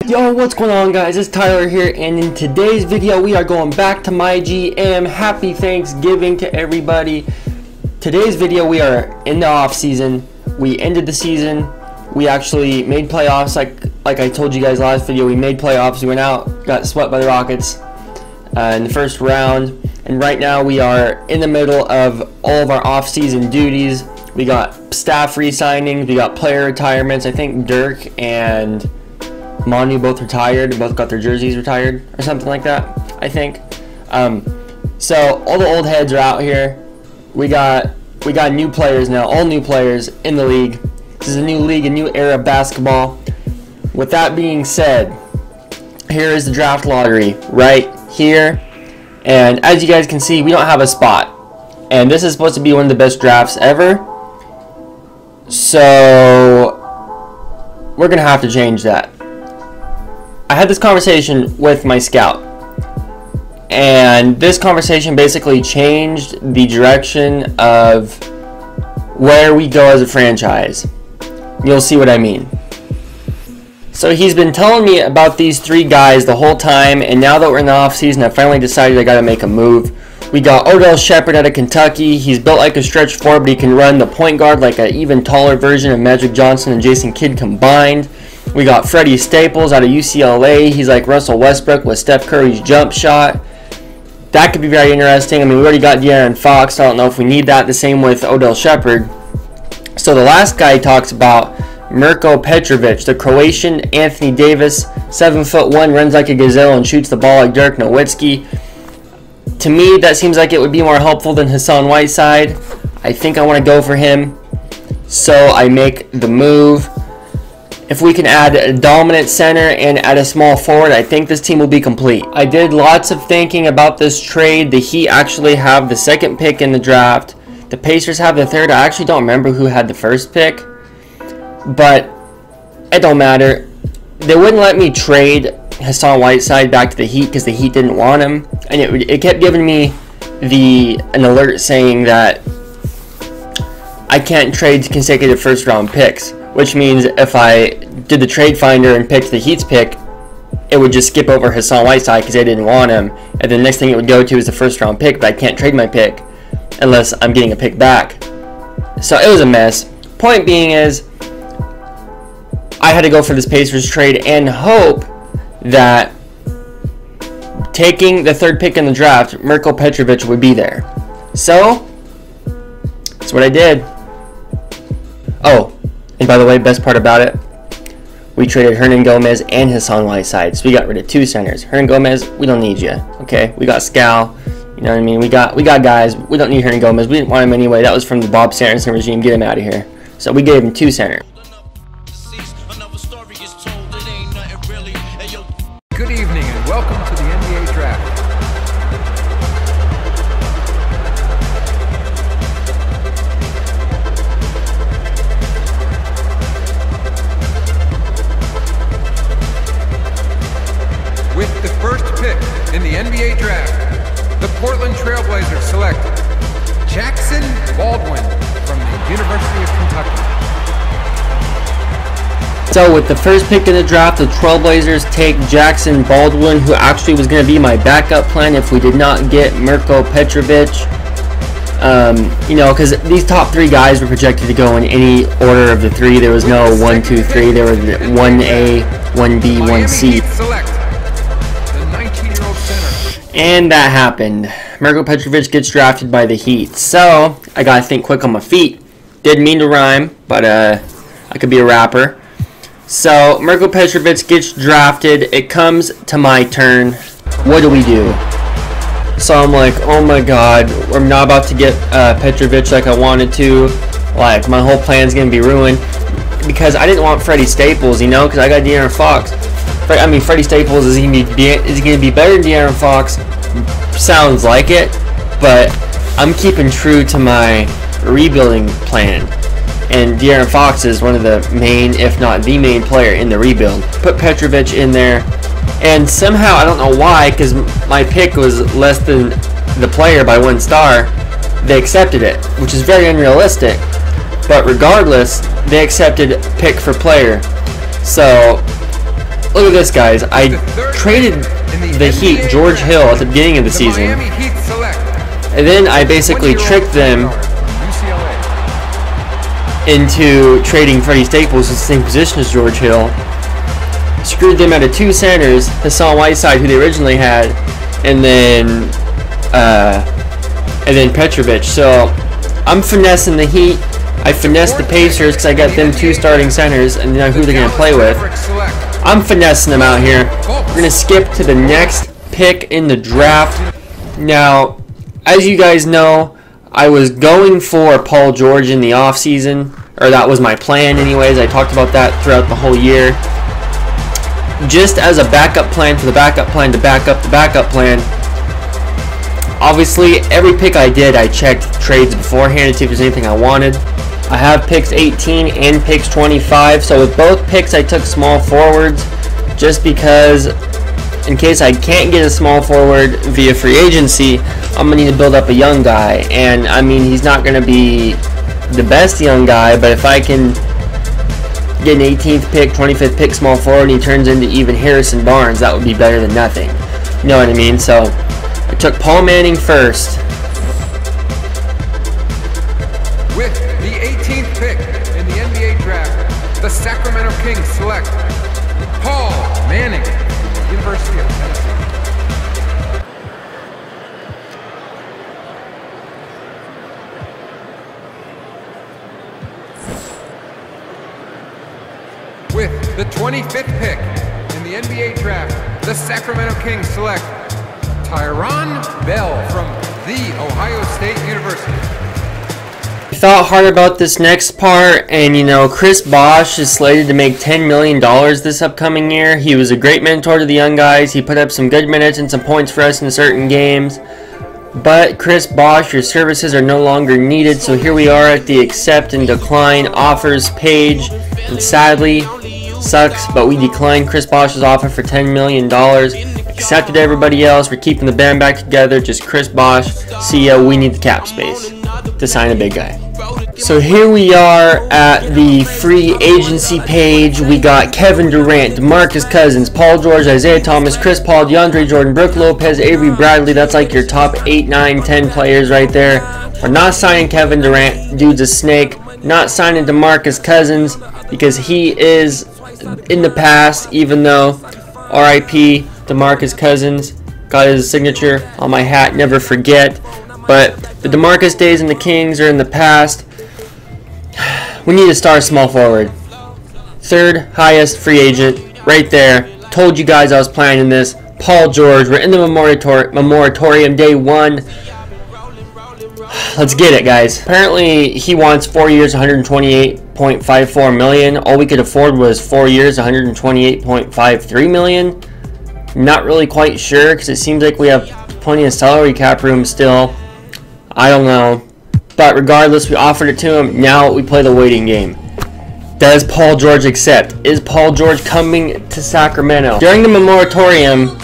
Yo, what's going on, guys? It's Tyler here, and in today's video we are going back to my GM. Happy Thanksgiving to everybody. Today's video, we are in the off season. We ended the season. We actually made playoffs, like I told you guys last video. We made playoffs. We went out, got swept by the Rockets in the first round, and right now we are in the middle of all of our off season duties. We got staff re-signings, we got player retirements. I think Dirk and Manu both retired, both got their jerseys retired or something like that, I think. So all the old heads are out here. We got new players now, all new players in the league. This is a new league, a new era of basketball. With that being said, here is the draft lottery right here. And as you guys can see, we don't have a spot. And this is supposed to be one of the best drafts ever. So we're going to have to change that. I had this conversation with my scout, and this conversation basically changed the direction of where we go as a franchise. You'll see what I mean. So he's been telling me about these three guys the whole time, and now that we're in the off season, I finally decided I got to make a move. We got Dolce out of Kentucky. He's built like a stretch four, but he can run the point guard like an even taller version of Magic Johnson and Jason Kidd combined. We got Freddie Staples out of UCLA. He's like Russell Westbrook with Steph Curry's jump shot. That could be very interesting. I mean, we already got De'Aaron Fox. I don't know if we need that. The same with Odell Shepherd. So the last guy he talks about, Mirko Petrovic, the Croatian Anthony Davis, 7'1", runs like a gazelle and shoots the ball like Dirk Nowitzki. To me, that seems like it would be more helpful than Hassan Whiteside. I think I want to go for him. So I make the move. If we can add a dominant center and add a small forward, I think this team will be complete. I did lots of thinking about this trade. The Heat actually have the second pick in the draft. The Pacers have the third. I actually don't remember who had the first pick, but it don't matter. They wouldn't let me trade Hassan Whiteside back to the Heat because the Heat didn't want him, and it kept giving me an alert saying that I can't trade consecutive first round picks, which means if I did the trade finder and picked the Heat's pick, it would just skip over Hassan Whiteside because they didn't want him, and the next thing it would go to is the first round pick, but I can't trade my pick unless I'm getting a pick back. So it was a mess. Point being is, I had to go for this Pacers trade and hope that taking the third pick in the draft, Mirko Petrovic would be there. So that's what I did. Oh, and by the way, best part about it, we traded Hernan Gomez and Hassan Whiteside, so we got rid of two centers. Hernan Gomez, we don't need you. Okay, we got Scal. You know what I mean? We got guys. We don't need Hernan Gomez. We didn't want him anyway. That was from the Bob Sanderson regime. Get him out of here. So we gave him two centers. Good evening and welcome to the NBA Draft. With the first pick in the NBA Draft, the Portland Trailblazers select Jackson Baldwin from the University of Kentucky. So with the first pick in the draft, the Trailblazers take Jackson Baldwin, who actually was going to be my backup plan if we did not get Mirko Petrovic. You know, because these top three guys were projected to go in any order of the three. There was no 1, 2, 3. There was 1A, 1B, 1C. And that happened. Mirko Petrovic gets drafted by the Heat. So I got to think quick on my feet. Didn't mean to rhyme, but I could be a rapper. So Mirko Petrovic gets drafted. It comes to my turn. What do we do? So I'm like, oh my god, I'm not about to get Petrovic like I wanted to. Like, my whole plan's gonna be ruined because I didn't want Freddie Staples, you know, because I got De'Aaron Fox. I mean, Freddie Staples, is he gonna be better than De'Aaron Fox? Sounds like it, but I'm keeping true to my rebuilding plan. And De'Aaron Fox is one of the main, if not the main player in the rebuild. Put Petrovic in there, and somehow, I don't know why, because my pick was less than the player by 1 star, they accepted it, which is very unrealistic. But regardless, they accepted pick for player. So look at this, guys. I traded the Heat George Hill at the beginning of the season, and then I basically tricked them into trading Freddie Staples in the same position as George Hill. Screwed them out of 2 centers, Hassan Whiteside, who they originally had, and then Petrovic. So I'm finessing the Heat. I finessed the Pacers because I got them 2 starting centers, and now who they're going to play with. I'm finessing them out here. We're going to skip to the next pick in the draft. Now, as you guys know, I was going for Paul George in the offseason, or that was my plan anyways. I talked about that throughout the whole year. Just as a backup plan for the backup plan to back up the backup plan. Obviously, every pick I did, I checked trades beforehand to see if there's anything I wanted. I have picks 18 and picks 25, so with both picks I took small forwards just because in case I can't get a small forward via free agency, I'm going to need to build up a young guy. And I mean, he's not going to be the best young guy, but if I can get an 18th pick, 25th pick small forward and he turns into even Harrison Barnes, that would be better than nothing. You know what I mean? So I took Paul Manning first. With the 18th pick in the NBA draft, the Sacramento Kings select Paul Manning, University of Tennessee. With the 25th pick in the NBA draft, the Sacramento Kings select Tyron Bell from The Ohio State University. I thought hard about this next part, and you know, Chris Bosh is slated to make $10 million this upcoming year. He was a great mentor to the young guys. He put up some good minutes and some points for us in certain games. But Chris Bosh, your services are no longer needed, so here we are at the accept and decline offers page. And sadly, sucks, but we declined Chris Bosh's offer for $10 million. Accepted everybody else. We're keeping the band back together. Just Chris Bosh. See ya. We need the cap space to sign a big guy. So here we are at the free agency page. We got Kevin Durant, DeMarcus Cousins, Paul George, Isaiah Thomas, Chris Paul, DeAndre Jordan, Brook Lopez, Avery Bradley. That's like your top 8, 9, 10 players right there. We're not signing Kevin Durant. Dude's a snake. Not signing DeMarcus Cousins because he is in the past, even though RIP DeMarcus Cousins, got his signature on my hat, never forget. But the DeMarcus days in the Kings are in the past. We need to start small forward. 3rd highest free agent right there. Told you guys I was planning this. Paul George, we're in the moratorium day 1. Let's get it, guys. Apparently he wants 4 years, $128.54 million. All we could afford was 4 years, $128.53 million. Not really quite sure because it seems like we have plenty of salary cap room still. I don't know. But regardless, we offered it to him. Now we play the waiting game. Does Paul George accept? Is Paul George coming to Sacramento? During the moratorium,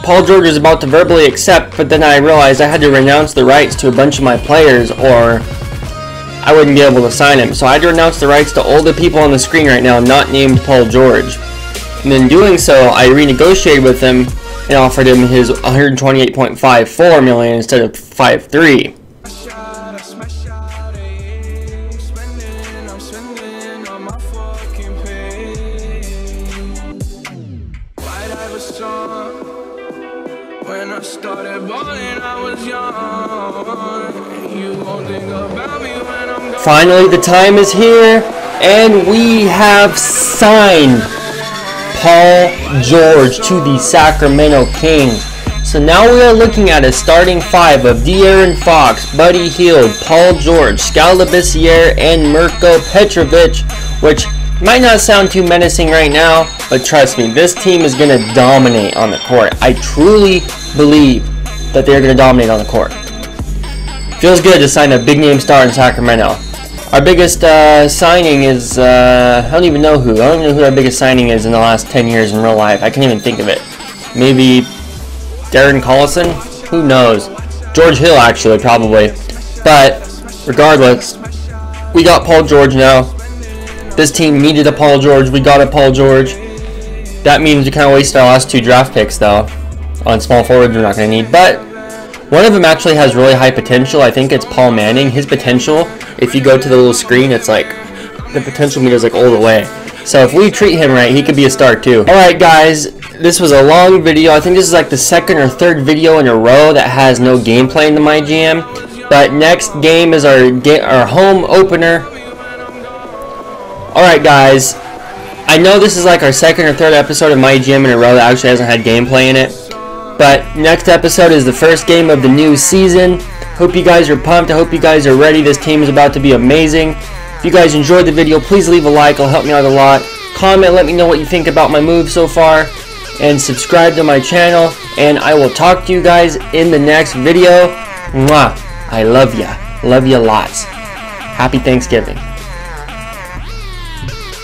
Paul George was about to verbally accept, but then I realized I had to renounce the rights to a bunch of my players or I wouldn't be able to sign him. So I had to renounce the rights to all the people on the screen right now not named Paul George. And in doing so, I renegotiated with him and offered him his $128.54 million instead of $53. Finally, the time is here, and we have signed Paul George to the Sacramento Kings. So now we are looking at a starting 5 of De'Aaron Fox, Buddy Hield, Paul George, Skal Labissière, and Mirko Petrovic, which might not sound too menacing right now, but trust me, this team is going to dominate on the court. I truly believe that they're going to dominate on the court. Feels good to sign a big name star in Sacramento. Our biggest signing is, I don't even know who. I don't even know who our biggest signing is in the last 10 years in real life. I can't even think of it. Maybe Darren Collison? Who knows? George Hill, actually, probably. But regardless, we got Paul George now. This team needed a Paul George. We got a Paul George. That means we kind of wasted our last 2 draft picks, though. On small forwards, we're not going to need. But one of them actually has really high potential. I think it's Paul Manning. His potential, if you go to the little screen, it's like the potential meter is like all the way. So if we treat him right, he could be a star too. Alright guys, this was a long video. I think this is like the 2nd or 3rd video in a row that has no gameplay in the MyGM. But next game is our home opener. Alright guys, I know this is like our 2nd or 3rd episode of MyGM in a row that actually hasn't had gameplay in it. But next episode is the first game of the new season. Hope you guys are pumped. I hope you guys are ready. This team is about to be amazing. If you guys enjoyed the video, please leave a like. It'll help me out a lot. Comment, let me know what you think about my moves so far. And subscribe to my channel. And I will talk to you guys in the next video. Mwah. I love ya. Love ya lots. Happy Thanksgiving.